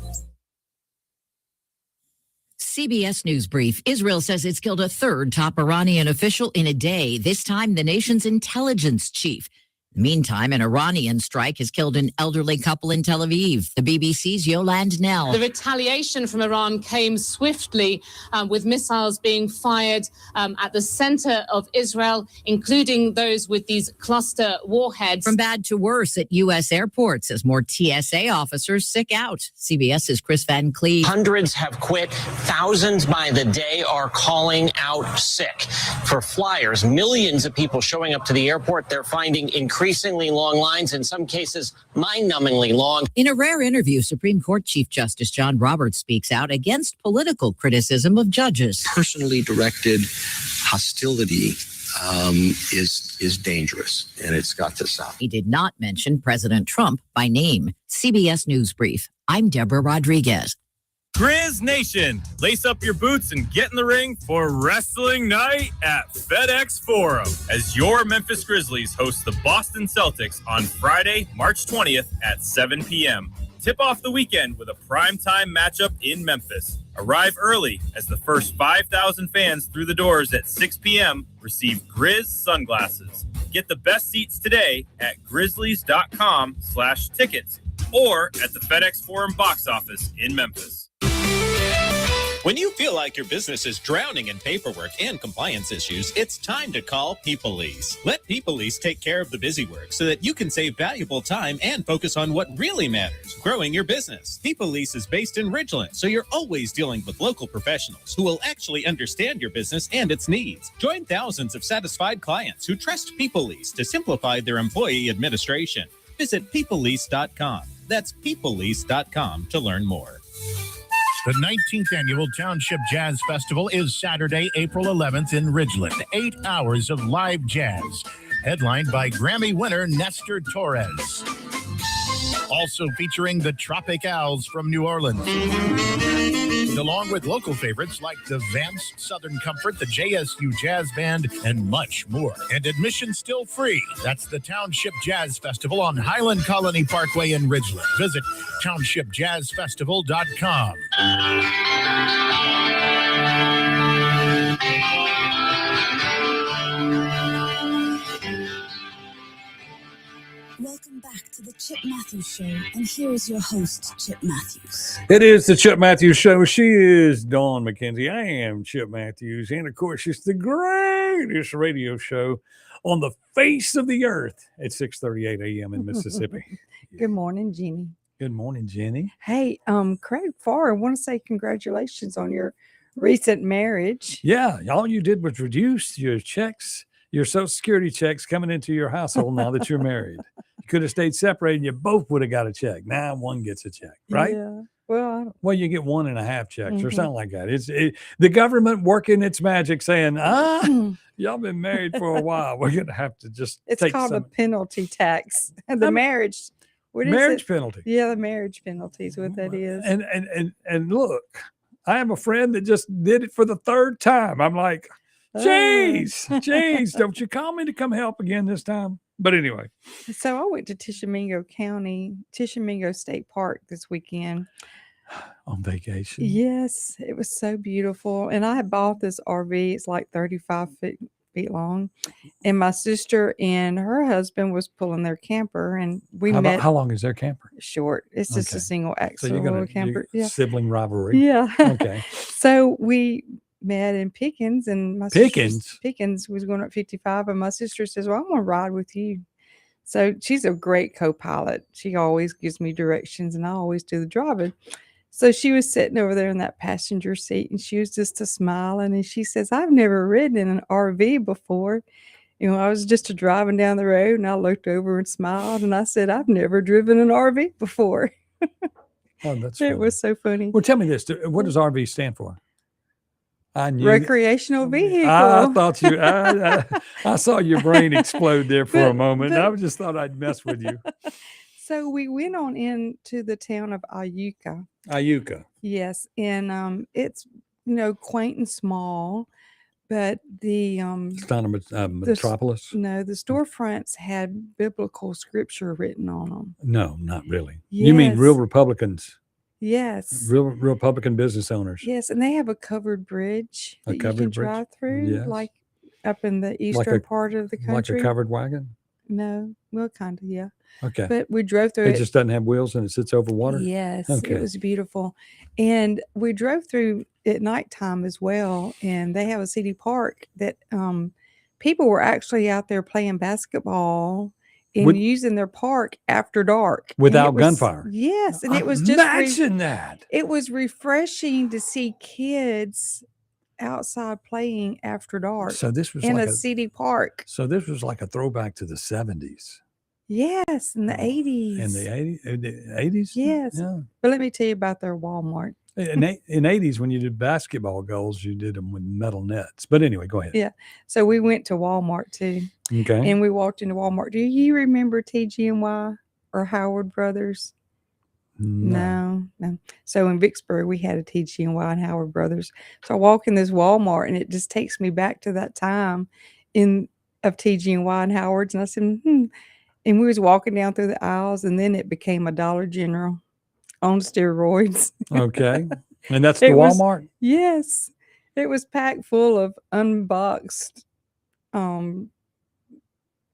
CBS News Brief. Israel says it's killed a third top Iranian official in a day, this time the nation's intelligence chief. Meantime, an Iranian strike has killed an elderly couple in Tel Aviv. The BBC's Yolande Nell. The retaliation from Iran came swiftly with missiles being fired at the center of Israel, including those with these cluster warheads. From bad to worse at U.S. airports as more TSA officers sick out. CBS's Chris Van Cleve. Hundreds have quit. Thousands by the day are calling out sick. For flyers, millions of people showing up to the airport, they're finding increasingly long lines, in some cases mind-numbingly long. In a rare interview, Supreme Court Chief Justice John Roberts speaks out against political criticism of judges. Personally directed hostility is dangerous, and it's got to stop. He did not mention President Trump by name. CBS News Brief. I'm Deborah Rodriguez. Grizz Nation, lace up your boots and get in the ring for Wrestling Night at FedEx Forum as your Memphis Grizzlies host the Boston Celtics on Friday, March 20th at 7 p.m. Tip off the weekend with a primetime matchup in Memphis. Arrive early as the first 5,000 fans through the doors at 6 p.m. receive Grizz sunglasses. Get the best seats today at grizzlies.com/tickets or at the FedEx Forum box office in Memphis. When you feel like your business is drowning in paperwork and compliance issues, it's time to call PeopleLease. Let PeopleLease take care of the busy work so that you can save valuable time and focus on what really matters, growing your business. PeopleLease is based in Ridgeland, so you're always dealing with local professionals who will actually understand your business and its needs. Join thousands of satisfied clients who trust PeopleLease to simplify their employee administration. Visit peoplelease.com. That's peoplelease.com to learn more. The 19th Annual Township Jazz Festival is Saturday, April 11th in Ridgeland. 8 hours of live jazz, headlined by Grammy winner Nestor Torres. Also featuring the Tropic Owls from New Orleans, along with local favorites like the Vance Southern Comfort, the JSU Jazz Band, and much more. And admission still free. That's the Township Jazz Festival on Highland Colony Parkway in Ridgeland. Visit townshipjazzfestival.com. Welcome back to the Chip Matthews Show, and here is your host, Chip Matthews. It is the Chip Matthews Show. She is Dawn McKenzie. I am Chip Matthews. And, of course, it's the greatest radio show on the face of the earth at 6:38 a.m. in Mississippi. Good morning, Jeannie. Good morning, Jenny. Hey, Craig Farr, I want to say congratulations on your recent marriage. Yeah, all you did was reduce your checks, your Social Security checks coming into your household now that you're married. You could have stayed separated and you both would have got a check. Now one gets a check, right? Yeah. Well, Well, you get 1.5 checks or Mhm. something like that. The government working its magic, saying, y'all been married for a while. We're gonna have to just it's take called a some penalty tax. And the I'm- marriage. What is marriage it? penalty. Yeah, the marriage penalty is what that is. And look, I have a friend that just did it for the 3rd time. I'm like, geez, don't you call me to come help again this time? But anyway, So I went to Tishomingo State Park this weekend. on vacation. Yes, it was so beautiful. And I had bought this RV. It's like 35 feet long. And my sister and her husband was pulling their camper, and we met. How long is their camper? Short. It's just a Okay. single So axle you're gonna camper. Yeah. sibling rivalry. Yeah. Okay. So we met in Pickens, and my Pickens was going up 55, and my sister says, "Well, I'm going to ride with you." So she's a great co-pilot. She always gives me directions, and I always do the driving. So she was sitting over there in that passenger seat, and she was just a smiling, and she says, "I've never ridden in an RV before." I was just driving down the road, and I looked over and smiled, and I said, "I've never driven an RV before." Oh, that's It funny. was so funny. Well, tell me this. What does RV stand for? I knew. Recreational vehicle. I thought you. I saw your brain explode there for a moment. I just thought I'd mess with you. So we went on into the town of Iuka. Iuka. Yes, and it's quaint and small, but It's not a metropolis. No, the storefronts had biblical scripture written on them. No, not really. You mean real Yes. Republicans? Yes. Real Republican business owners. Yes, and they have a covered bridge A that you covered can bridge? drive through, Yes. like up in the eastern part of the country. Like a covered wagon? No, well, kind of, yeah. Okay. But we drove through It just doesn't have wheels and it sits over water? Yes, Okay. it was beautiful. And we drove through at nighttime as well. And they have a city park that people were actually out there playing basketball and using their park after dark. And Without it was- gunfire? Yes. And it was just Imagine that. it was refreshing to see kids outside playing after dark So this was in like a city park. So this was like a throwback to the 70s. Yes, in the 80s. In the 80s? Yes. Yeah. But let me tell you about their Walmart. In 80s, when you did basketball goals, you did them with metal nets. But anyway, go ahead. Yeah. So we went to Walmart too. Okay. And we walked into Walmart. Do you remember TG&Y or Howard Brothers? No. So in Vicksburg, we had a TG&Y and Howard Brothers. So I walk in this Walmart, and it just takes me back to that time of TG&Y and Howard's. And I said, And we was walking down through the aisles, and then it became a Dollar General on steroids. Okay. And that's the It was- Walmart? Yes. It was packed full of unboxed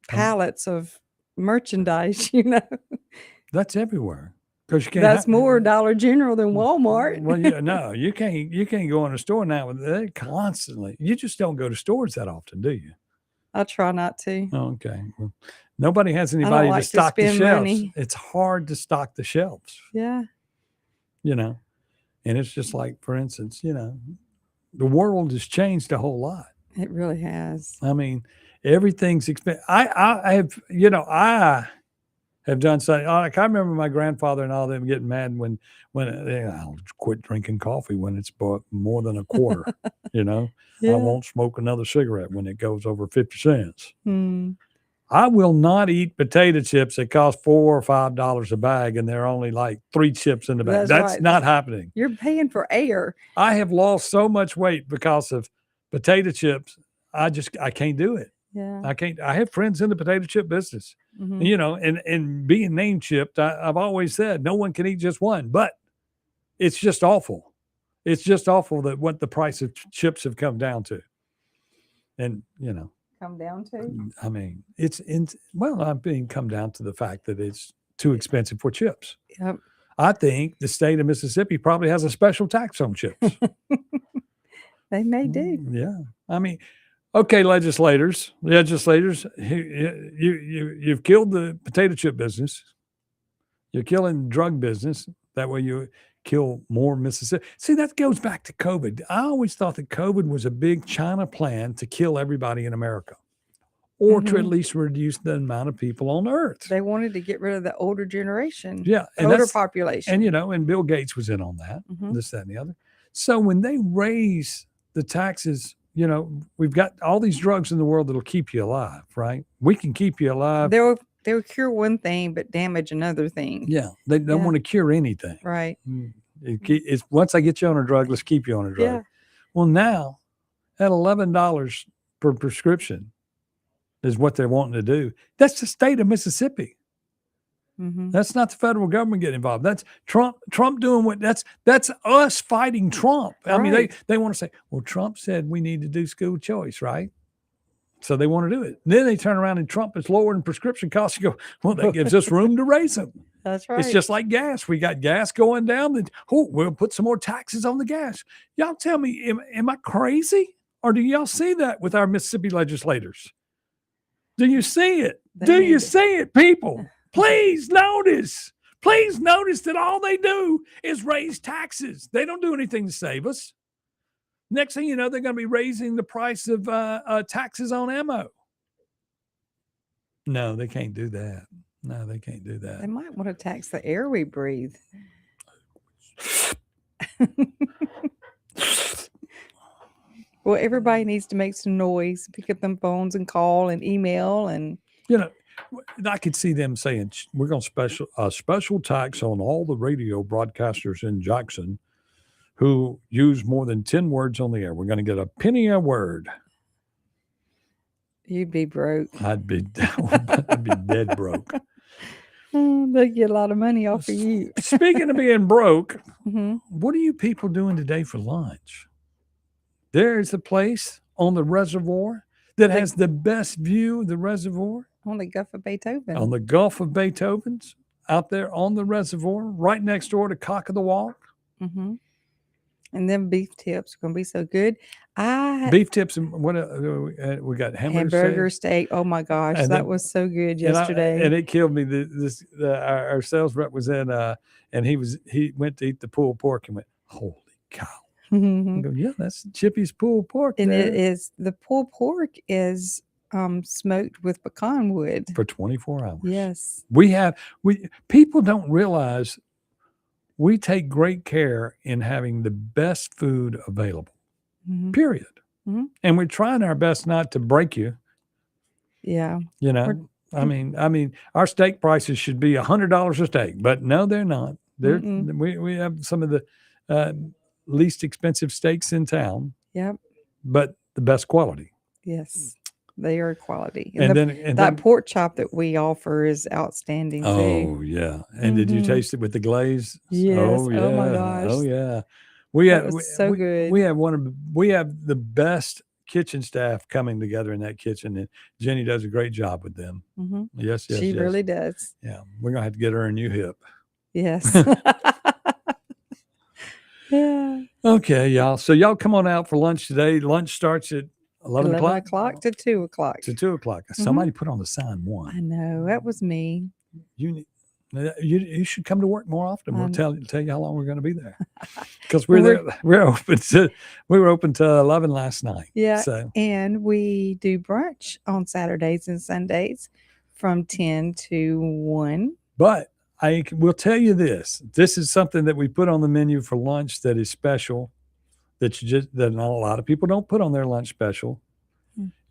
pallets of merchandise, That's everywhere. Because you can't. That's more Dollar General than Walmart. Well, yeah, no, you can't go in a store now with that constantly. You just don't go to stores that often, do you? I try not to. Okay. Well, nobody has I don't anybody like to to stock the spend shelves. money. It's hard to stock the shelves, Yeah. And it's just like, for instance, the world has changed a whole lot. It really has. I mean, everything's expensive. I have done something. Like I remember my grandfather and all them getting mad when I'll quit drinking coffee when it's more than a quarter. Yeah. I won't smoke another cigarette when it goes over 50 cents. Hmm. I will not eat potato chips that cost $4 or $5 a bag, and there are only like 3 chips in the bag. That's right. not happening. You're paying for air. I have lost so much weight because of potato chips. I can't do it. Yeah. I can't. I have friends in the potato chip business, Mhm. and being name chipped, I've always said no one can eat just one, but it's just awful. It's just awful that what the price of chips have come down to. And, Come down to? I mean, I'm being come down to the fact that it's too expensive for chips. Yep. I think the state of Mississippi probably has a special tax on chips. They may do. Yeah. I mean, okay, legislators, you've killed the potato chip business. You're killing the drug business. That way you kill more Mississippi. See, that goes back to COVID. I always thought that COVID was a big China plan to kill everybody in America. or to at least reduce the amount of people on Earth. They wanted to get rid of the older generation. Yeah, the older population. And and Bill Gates was in on that. This, that, and the other. So when they raise the taxes, we've got all these drugs in the world that'll keep you alive, right? We can keep you alive. They'll cure one thing but damage another thing. Yeah, they don't want to cure anything. Right. It's once I get you on a drug, let's keep you on a drug. Yeah. Well, now at $11 per prescription is what they're wanting to do. That's the state of Mississippi. That's not the federal government getting involved. That's Trump doing that's us fighting Trump. I mean, they want to say, well, Trump said we need to do school choice, right? So they want to do it. Then they turn around and Trump is lowering prescription costs and go, well, that gives us room to raise them. That's right. It's just like gas. We got gas going down. Then, we'll put some more taxes on the gas. Y'all tell me, am I crazy? Or do y'all see that with our Mississippi legislators? Do you see it? Do you see it, people? Please notice. Please notice that all they do is raise taxes. They don't do anything to save us. Next thing you know, they're going to be raising the price of taxes on ammo. No, they can't do that. No, they can't do that. They might want to tax the air we breathe. Well, everybody needs to make some noise, pick up them phones and call and email and. I could see them saying we're going to special tax on all the radio broadcasters in Jackson who use more than 10 words on the air. We're going to get a penny a word. You'd be broke. I'd be dead broke. They get a lot of money off of you. Speaking of being broke, what are you people doing today for lunch? There's a place on the reservoir that has the best view of the reservoir. On the Gulf of Beethoven. On the Gulf of Beethoven's, out there on the reservoir, right next door to Cock of the Walk. And then beef tips are going to be so good. Beef tips and what we got hamburger steak. Oh my gosh, and that was so good yesterday. And it killed me. Our sales rep was in, and he went to eat the pulled pork and went, holy cow! I go, yeah, that's Chippy's pulled pork. And it is the pulled pork is smoked with pecan wood for 24 hours. Yes, people don't realize we take great care in having the best food available. Period. And we're trying our best not to break you. Yeah. I mean, our steak prices should be $100 a steak, but no, they're not. We have some of the least expensive steaks in town. Yep. But the best quality. Yes, they are quality. And that pork chop that we offer is outstanding too. Oh yeah. And did you taste it with the glaze? Yes. Oh yeah. Oh my gosh. Oh yeah. Good. We have the best kitchen staff coming together in that kitchen, and Jenny does a great job with them. Yes, she really does. Yeah, we're gonna have to get her a new hip. Yes. Yeah. Okay, y'all. So y'all come on out for lunch today. Lunch starts at 11 o'clock to 2 o'clock. To 2 o'clock. Somebody put on the sign 1. I know, that was me. You should come to work more often. We'll tell you how long we're going to be there, because we're open to 11 last night. Yeah, so. And we do brunch on Saturdays and Sundays from 10 to 1. But I will tell you this: this is something that we put on the menu for lunch that is special. That not a lot of people don't put on their lunch special.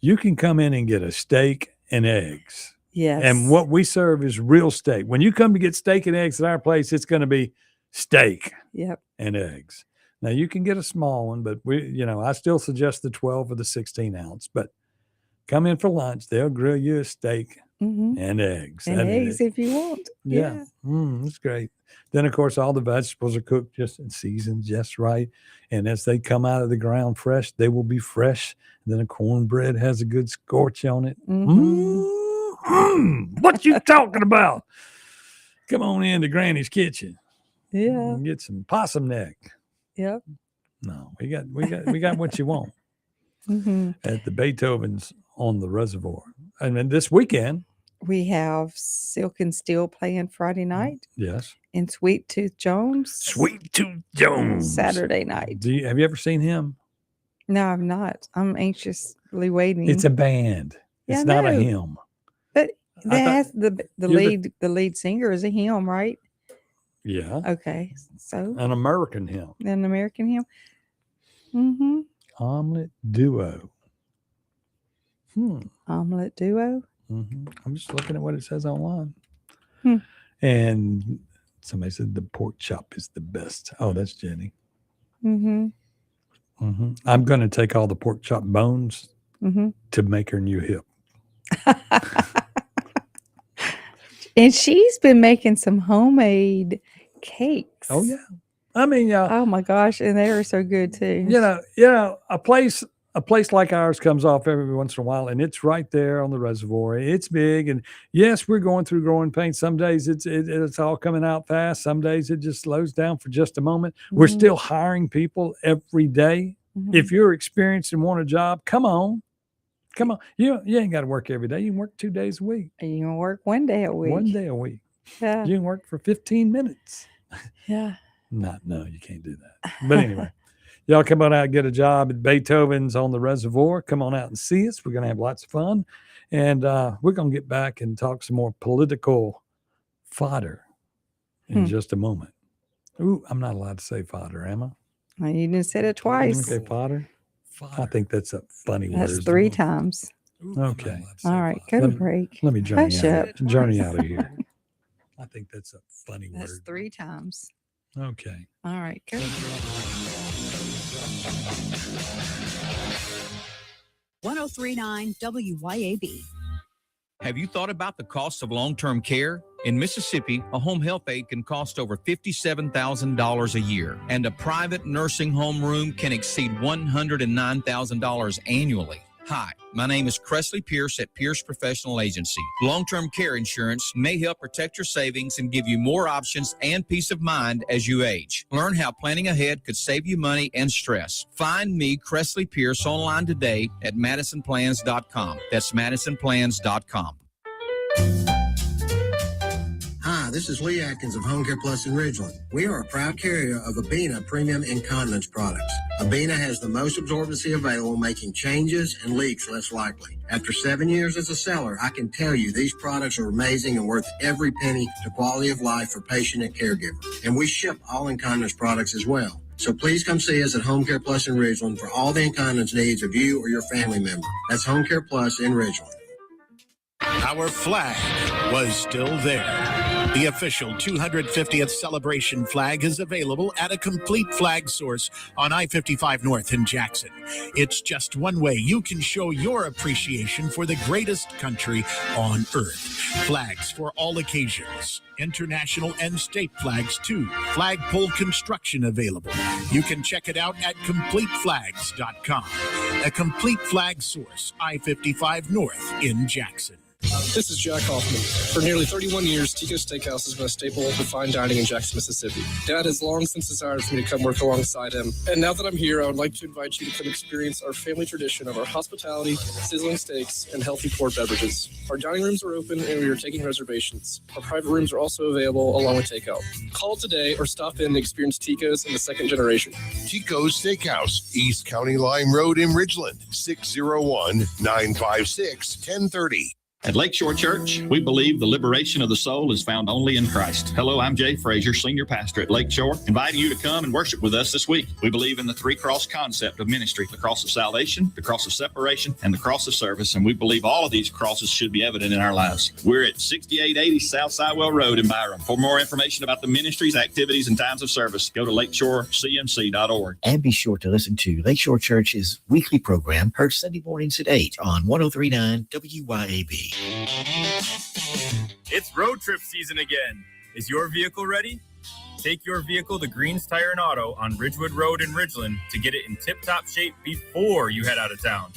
You can come in and get a steak and eggs. Yes. And what we serve is real steak. When you come to get steak and eggs at our place, it's going to be steak and eggs. Now you can get a small one, but I still suggest the 12 or the 16 ounce, but come in for lunch. They'll grill you a steak and eggs. And eggs if you want. Yeah. That's great. Then of course, all the vegetables are cooked just and seasoned just right. And as they come out of the ground fresh, they will be fresh. And then the cornbread has a good scorch on it. What you talking about? Come on into Granny's kitchen. Yeah. Get some possum neck. Yep. No, we got what you want at the Beethoven's on the reservoir. And then this weekend we have Silk and Steel playing Friday night. Yes. And Sweet Tooth Jones. Saturday night. Have you ever seen him? No, I've not. I'm anxiously waiting. It's a band. Yeah, It's I not a know. hymn. But I that thought- has the lead singer is a hymn, right? Yeah. Okay, so An American hymn. an American hymn. Mm-hmm. Omelet Duo. Omelet Duo. I'm just looking at what it says online. Hmm. And somebody said the pork chop is the best. Oh, that's Jenny. Mm-hmm. I'm going to take all the pork chop bones Mm-hmm. to make her new hip. And she's been making some homemade cakes. Oh yeah. I mean, Oh my gosh, and they are so good too. you know, a place like ours comes off every once in a while, and it's right there on the reservoir. It's big, and yes, we're going through growing pains. Some days it's all coming out fast. Some days it just slows down for just a moment. We're still hiring people every day. If you're experienced and want a job, come on. You ain't got to work every day. You can work 2 days a week. You can work one day a week. One day a week. Yeah. You can work for 15 minutes. Yeah. No, you can't do that. But anyway, y'all come on out and get a job at Beethoven's on the Reservoir. Come on out and see us. We're going to have lots of fun. And we're going to get back and talk some more political fodder in just a moment. Ooh, I'm not allowed to say fodder, am I? Well, you didn't say it twice. Okay, fodder. I think that's a funny word. That's 3 times. Okay. All right, go to break. Let me journey Hush out. up. Journey out of here. I think that's a funny That's word. 3 times. Okay. All right, go. 1039 WYAB. Have you thought about the cost of long-term care? In Mississippi, a home health aide can cost over $57,000 a year, and a private nursing home room can exceed $109,000 annually. Hi, my name is Cressley Pierce at Pierce Professional Agency. Long-term care insurance may help protect your savings and give you more options and peace of mind as you age. Learn how planning ahead could save you money and stress. Find me, Cressley Pierce, online today at MadisonPlans.com. That's MadisonPlans.com. Hi, this is Lee Atkins of Home Care Plus in Ridgeland. We are a proud carrier of Abena Premium Incontinence products. Abena has the most absorbency available, making changes and leaks less likely. After 7 years as a seller, I can tell you these products are amazing and worth every penny to quality of life for patient and caregiver. And we ship all incontinence products as well. So please come see us at Home Care Plus in Ridgeland for all the incontinence needs of you or your family member. That's Home Care Plus in Ridgeland. Our flag was still there. The official 250th celebration flag is available at a complete flag source on I-55 North in Jackson. It's just one way you can show your appreciation for the greatest country on earth. Flags for all occasions. International and state flags too. Flagpole construction available. You can check it out at CompleteFlags.com. A complete flag source, I-55 North in Jackson. This is Jack Hoffman. For nearly 31 years, Tico Steakhouse has been a staple of fine dining in Jackson, Mississippi. Dad has long since desired for me to come work alongside him. And now that I'm here, I would like to invite you to come experience our family tradition of our hospitality, sizzling steaks, and healthy poured beverages. Our dining rooms are open and we are taking reservations. Our private rooms are also available along with takeout. Call today or stop in and experience Tico's in the second generation. Tico's Steakhouse, East County Line Road in Ridgeland, 601-956-1030. At Lakeshore Church, we believe the liberation of the soul is found only in Christ. Hello, I'm Jay Frazier, Senior Pastor at Lakeshore, inviting you to come and worship with us this week. We believe in the 3-cross concept of ministry, the cross of salvation, the cross of separation, and the cross of service, and we believe all of these crosses should be evident in our lives. We're at 6880 South Sidewell Road in Byram. For more information about the ministries, activities, and times of service, go to lakeshorecmc.org. And be sure to listen to Lakeshore Church's weekly program, heard Sunday mornings at 8 on 1039 WYAB. It's road trip season again. Is your vehicle ready? Take your vehicle to Green's Tire and Auto on Ridgewood Road in Ridgeland to get it in tip-top shape before you head out of town.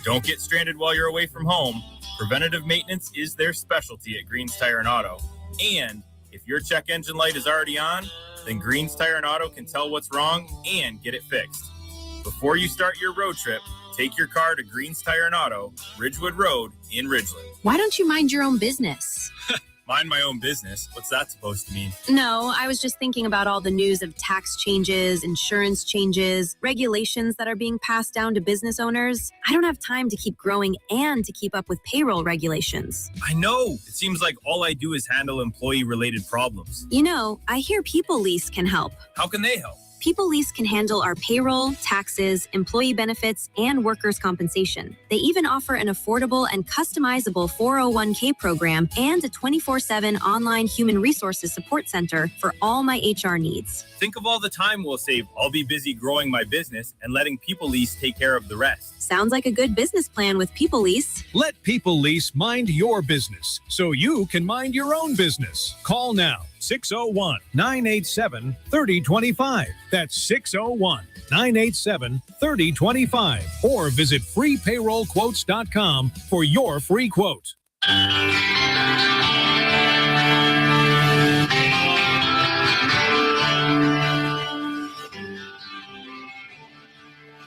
Don't get stranded while you're away from home. Preventative maintenance is their specialty at Green's Tire and Auto. And if your check engine light is already on, then Green's Tire and Auto can tell what's wrong and get it fixed. Before you start your road trip, take your car to Green's Tire and Auto, Ridgewood Road in Ridgeland. Why don't you mind your own business? Mind my own business. What's that supposed to mean? No, I was just thinking about all the news of tax changes, insurance changes, regulations that are being passed down to business owners. I don't have time to keep growing and to keep up with payroll regulations. I know. It seems like all I do is handle employee-related problems. You know, I hear People Lease can help. How can they help? People Lease can handle our payroll, taxes, employee benefits, and workers' compensation. They even offer an affordable and customizable 401k program and a 24/7 online human resources support center for all my HR needs. Think of all the time we'll save. I'll be busy growing my business and letting People Lease take care of the rest. Sounds like a good business plan with People Lease. Let People Lease mind your business so you can mind your own business. Call now. 601-987-3025. That's 601-987-3025. Or visit freepayrollquotes.com for your free quote.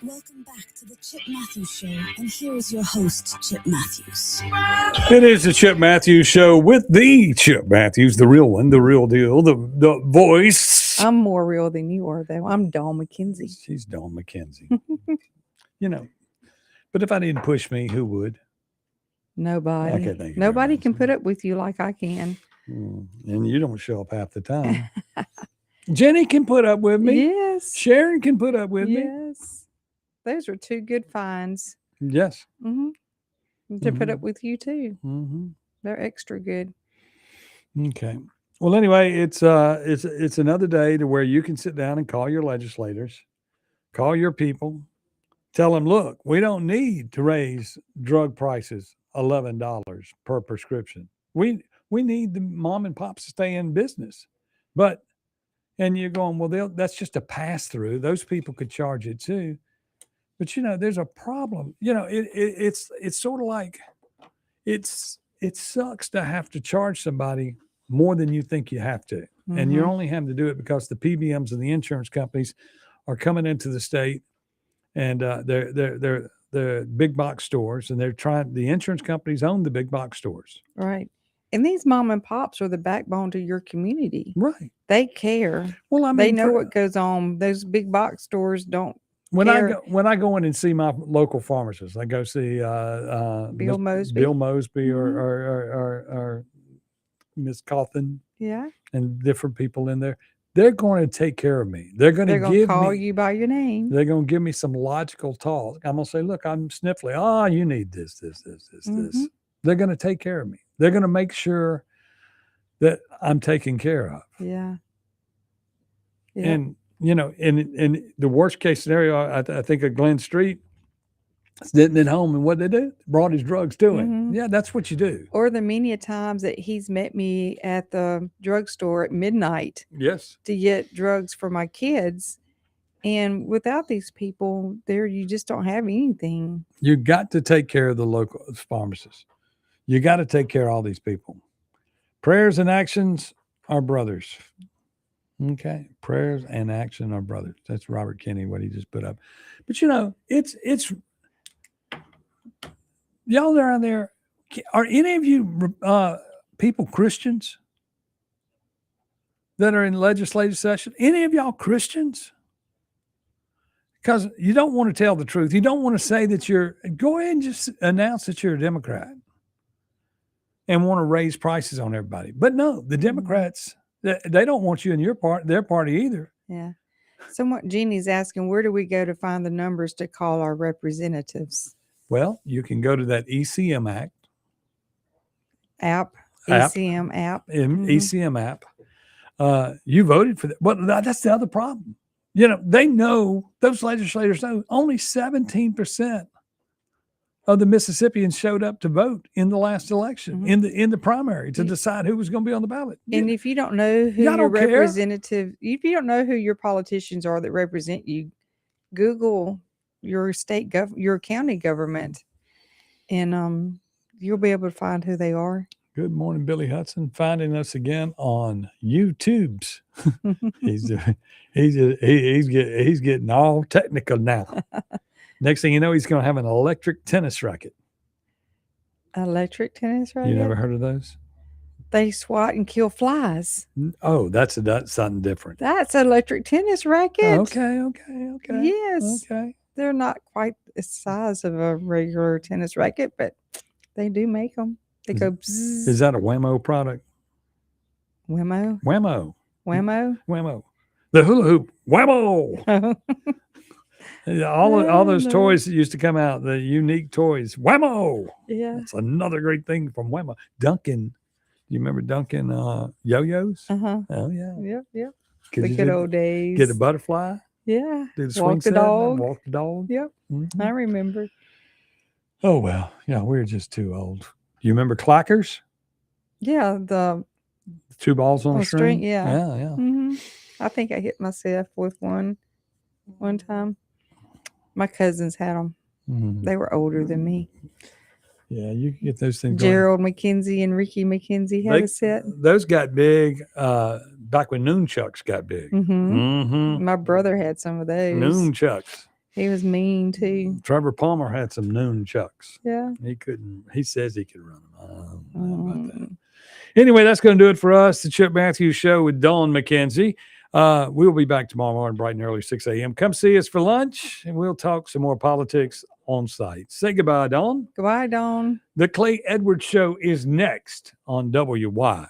Welcome back to the Chip Matthews Show, and here is your host, Chip Matthews. It is the Chip Matthews Show with the Chip Matthews, the real one, the real deal, the voice. I'm more real than you are, though. I'm Dawn McKenzie. She's Dawn McKenzie. You know, but if I didn't push me, who would? Nobody. Okay, thank you. Nobody can put up with you like I can. And you don't show up half the time. Jenny can put up with me. Yes. Sharon can put up with me. Yes. Those are two good finds. Yes. To put up with you too. They're extra good. Okay. Well, anyway, it's another day to where you can sit down and call your legislators, call your people, tell them, look, we don't need to raise drug prices $11 per prescription. We need the mom and pops to stay in business. And you're going, well, that's just a pass through. Those people could charge it too. But, you know, there's a problem. You know, it's sort of like it sucks to have to charge somebody more than you think you have to. And you're only having to do it because the PBMs and the insurance companies are coming into the state, and they're big box stores, and the insurance companies own the big box stores. Right. And these mom and pops are the backbone to your community. Right. They care. Well, I mean, they know what goes on. Those big box stores don't. When I go in and see my local pharmacist, I go see Bill Mosby, or Miss Cawthon, yeah, and different people in there. They're going to take care of me. They're going to call you by your name. They're going to give me some logical talk. I'm going to say, look, I'm sniffly. Oh, you need this. They're going to take care of me. They're going to make sure that I'm taken care of. Yeah. And you know, in the worst case scenario, I think of Glenn Street sitting at home, and what they do, brought his drugs to him. Yeah, that's what you do. Or the many times that he's met me at the drugstore at midnight. Yes. To get drugs for my kids. And without these people there, you just don't have anything. You got to take care of the local pharmacists. You got to take care of all these people. Prayers and actions are brothers. Okay. Prayers and action are brothers. That's Robert Kennedy, what he just put up. But you know, it's y'all around there. Are any of you people Christians that are in legislative session? Any of y'all Christians? Because you don't want to tell the truth. You don't want to say that go ahead and just announce that you're a Democrat and want to raise prices on everybody. But no, the Democrats, they don't want you in their party either. Yeah. Somewhat Jeannie's asking, where do we go to find the numbers to call our representatives? Well, you can go to that ECM app. ECM app. ECM app. You voted for that. Well, that's the other problem. You know, they know, those legislators know, only 17% of the Mississippians showed up to vote in the last election, in the primary, to decide who was going to be on the ballot. And if you don't know who your representative, if you don't know who your politicians are that represent you, Google your state your county government, and you'll be able to find who they are. Good morning, Billy Hudson, finding us again on YouTube's. He's getting all technical now. Next thing you know, he's going to have an electric tennis racket. Electric tennis racket? You never heard of those? They swat and kill flies. Oh, that's something different. That's an electric tennis racket. Okay. Yes. Okay. They're not quite the size of a regular tennis racket, but they do make them. They go bzzz. Is that a Whammo product? Whammo? Whammo. Whammo? Whammo. The hula hoop. Whammo. All those toys that used to come out, the unique toys. Whammo. Yeah. That's another great thing from Whammo. Duncan. You remember Duncan yo-yos? Uh-huh. Oh, yeah. Yep. Could The you good old days. Get a butterfly. Yeah. Do the swing Walk the set, dog. Walk the dog. Yep. Mhm. I remember. Oh, well. Yeah, we're just too old. You remember clackers? Yeah. The 2 balls on a string? Yeah. Yeah. Mm-hmm. I think I hit myself with one time. My cousins had them. Mhm. They were older than me. Yeah, you can get those things going. Gerald McKenzie and Ricky McKenzie had a set. Those got big back when Noonchucks got big. Mm-hmm. My brother had some of those. Noonchucks. He was mean too. Trevor Palmer had some Noonchucks. Yeah. He says he could run them. I don't know about that. Anyway, that's going to do it for us. The Chip Matthews Show with Dawn McKenzie. We'll be back tomorrow morning, bright and early, 6 a.m. Come see us for lunch, and we'll talk some more politics on site. Say goodbye, Dawn. Goodbye, Dawn. The Clay Edwards Show is next on WYAB